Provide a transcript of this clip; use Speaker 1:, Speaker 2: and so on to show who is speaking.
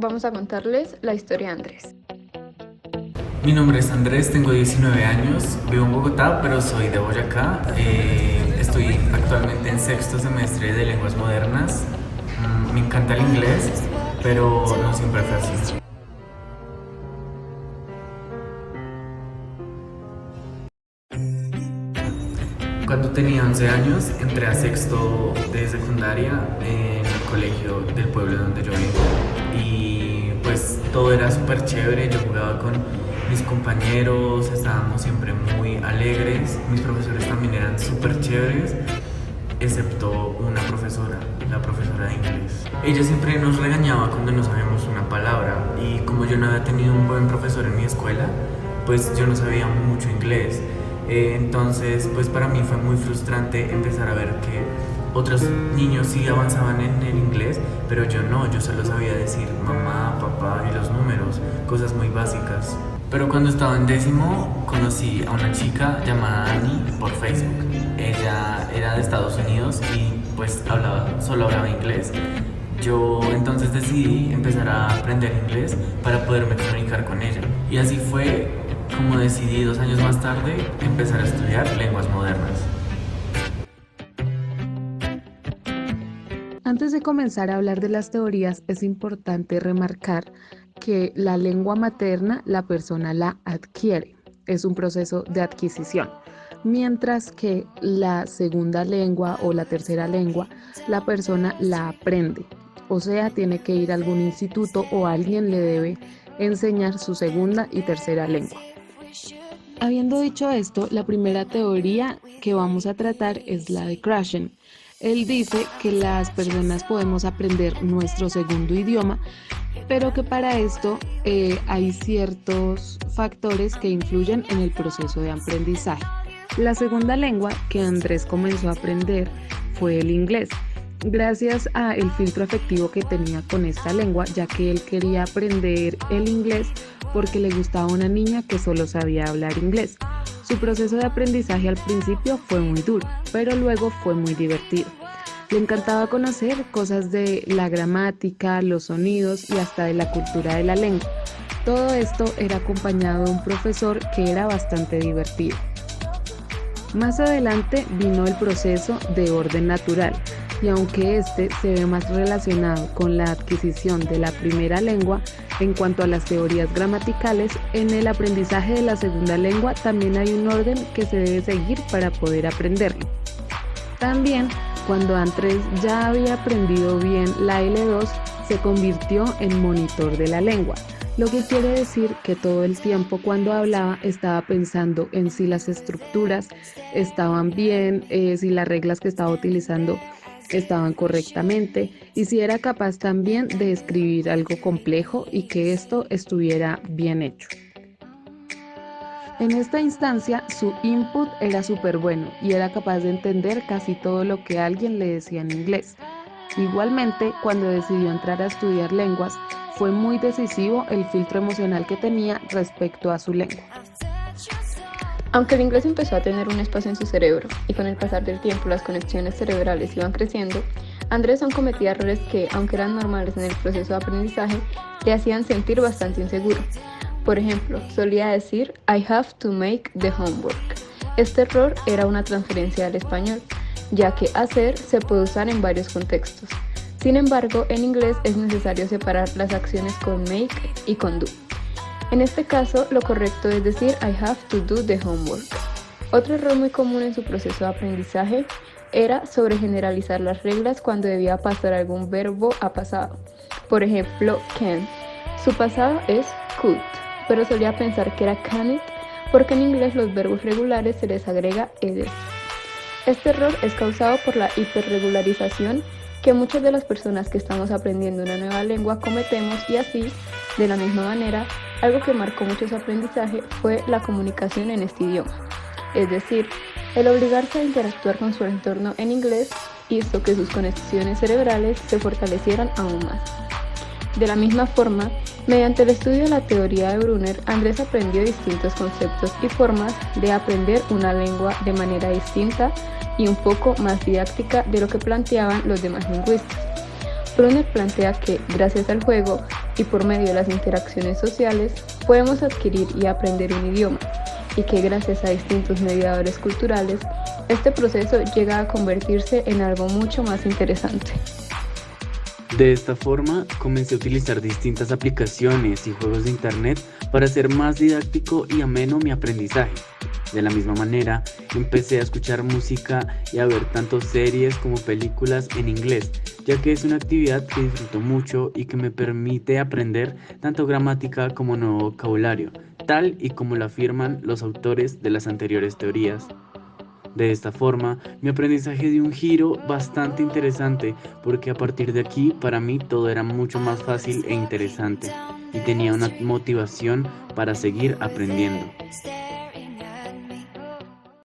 Speaker 1: vamos a contarles la historia de Andrés.
Speaker 2: Mi nombre es Andrés, tengo 19 años, vivo en Bogotá, pero soy de Boyacá. Estoy actualmente en sexto semestre de lenguas modernas. Me encanta el inglés, pero no siempre fue así. Cuando tenía 11 años, entré a sexto de secundaria en el colegio del pueblo donde yo vivo. Y pues todo era súper chévere, yo jugaba con mis compañeros, estábamos siempre muy alegres, mis profesores también eran súper chéveres, excepto una profesora, la profesora de inglés. Ella siempre nos regañaba cuando no sabíamos una palabra y como yo no había tenido un buen profesor en mi escuela, pues yo no sabía mucho inglés. Entonces, pues para mí fue muy frustrante empezar a ver que otros niños sí avanzaban en el inglés, pero yo no, yo solo sabía decir mamá, papá y los números, cosas muy básicas. Pero cuando estaba en décimo conocí a una chica llamada Annie por Facebook. Ella era de Estados Unidos y pues solo hablaba inglés. Yo entonces decidí empezar a aprender inglés para poderme comunicar con ella. Y así fue como decidí 2 años más tarde empezar a estudiar lenguas modernas.
Speaker 3: Antes de comenzar a hablar de las teorías, es importante remarcar que la lengua materna la persona la adquiere, es un proceso de adquisición, mientras que la segunda lengua o la tercera lengua la persona la aprende, o sea, tiene que ir a algún instituto o alguien le debe enseñar su segunda y tercera lengua. Habiendo dicho esto, la primera teoría que vamos a tratar es la de Krashen. Él dice que las personas podemos aprender nuestro segundo idioma, pero que para esto hay ciertos factores que influyen en el proceso de aprendizaje. La segunda lengua que Andrés comenzó a aprender fue el inglés, gracias al filtro afectivo que tenía con esta lengua, ya que él quería aprender el inglés porque le gustaba una niña que solo sabía hablar inglés. Su proceso de aprendizaje al principio fue muy duro, pero luego fue muy divertido. Le encantaba conocer cosas de la gramática, los sonidos y hasta de la cultura de la lengua. Todo esto era acompañado de un profesor que era bastante divertido. Más adelante vino el proceso de orden natural, y aunque este se ve más relacionado con la adquisición de la primera lengua, en cuanto a las teorías gramaticales, en el aprendizaje de la segunda lengua también hay un orden que se debe seguir para poder aprenderlo. También, cuando Andrés ya había aprendido bien la L2, se convirtió en monitor de la lengua, lo que quiere decir que todo el tiempo cuando hablaba estaba pensando en si las estructuras estaban bien, si las reglas que estaba utilizando estaban correctamente y si era capaz también de escribir algo complejo y que esto estuviera bien hecho. En esta instancia su input era súper bueno y era capaz de entender casi todo lo que alguien le decía en inglés. Igualmente, cuando decidió entrar a estudiar lenguas, fue muy decisivo el filtro emocional que tenía respecto a su lengua.
Speaker 1: Aunque el inglés empezó a tener un espacio en su cerebro y con el pasar del tiempo las conexiones cerebrales iban creciendo, Andrés aún cometía errores que, aunque eran normales en el proceso de aprendizaje, le hacían sentir bastante inseguro. Por ejemplo, solía decir I have to make the homework. Este error era una transferencia al español, ya que hacer se puede usar en varios contextos. Sin embargo, en inglés es necesario separar las acciones con make y con do. En este caso, lo correcto es decir I have to do the homework. Otro error muy común en su proceso de aprendizaje era sobregeneralizar las reglas cuando debía pasar algún verbo a pasado. Por ejemplo, can. Su pasado es could, pero solía pensar que era can it porque en inglés los verbos regulares se les agrega ed. Este error es causado por la hiperregularización que muchas de las personas que estamos aprendiendo una nueva lengua cometemos y así, de la misma manera, algo que marcó mucho su aprendizaje fue la comunicación en este idioma. Es decir, el obligarse a interactuar con su entorno en inglés hizo que sus conexiones cerebrales se fortalecieran aún más. De la misma forma, mediante el estudio de la teoría de Brunner, Andrés aprendió distintos conceptos y formas de aprender una lengua de manera distinta y un poco más didáctica de lo que planteaban los demás lingüistas. Brunner plantea que, gracias al juego, y por medio de las interacciones sociales podemos adquirir y aprender un idioma, y que gracias a distintos mediadores culturales, este proceso llega a convertirse en algo mucho más interesante.
Speaker 4: De esta forma, comencé a utilizar distintas aplicaciones y juegos de internet para hacer más didáctico y ameno mi aprendizaje. De la misma manera, empecé a escuchar música y a ver tanto series como películas en inglés, ya que es una actividad que disfruto mucho y que me permite aprender tanto gramática como nuevo vocabulario, tal y como lo afirman los autores de las anteriores teorías. De esta forma, mi aprendizaje dio un giro bastante interesante porque a partir de aquí para mí todo era mucho más fácil e interesante y tenía una motivación para seguir aprendiendo.